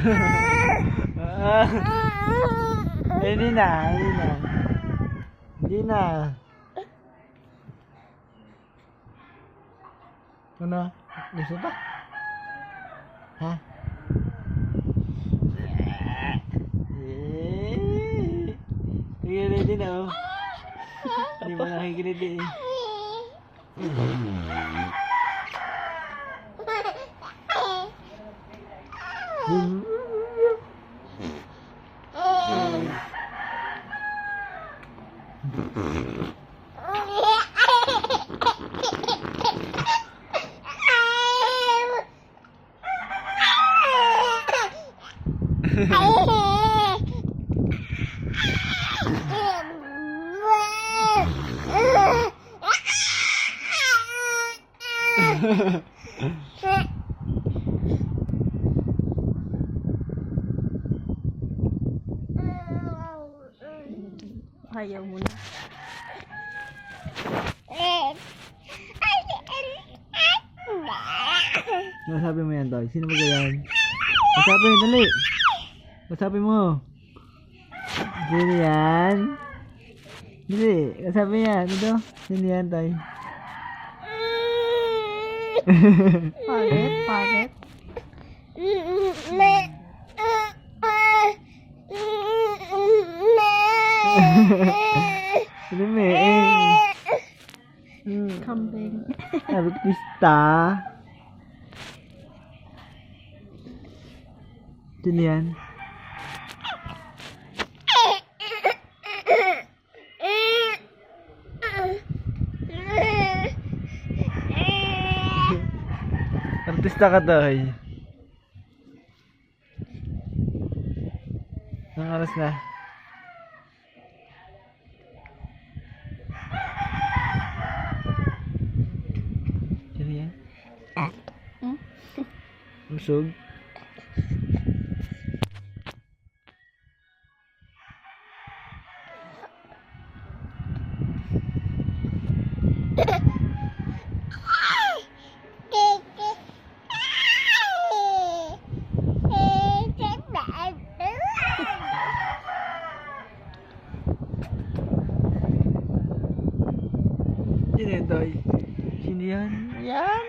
Hindi na, hindi na. Hindi na. Ano? Gusto ba? Ha? Nakikinig din ako. Hindi mo nakikinig din eh. Ayaw mo na. Masabi mo yan, Toy. Sino ba yan? Masabi, dali. Masabi mo. Sino yan? Dali. Masabi yan. Ito. Sino yan, Toy? Pagit, pagit. Sino mo eh? Kambing. Sabi Krista. Sino yan? Artista ka, Toy. Anong oras na? Sino yan? Busog? Sino yan, Toy? Sino yan? Yan!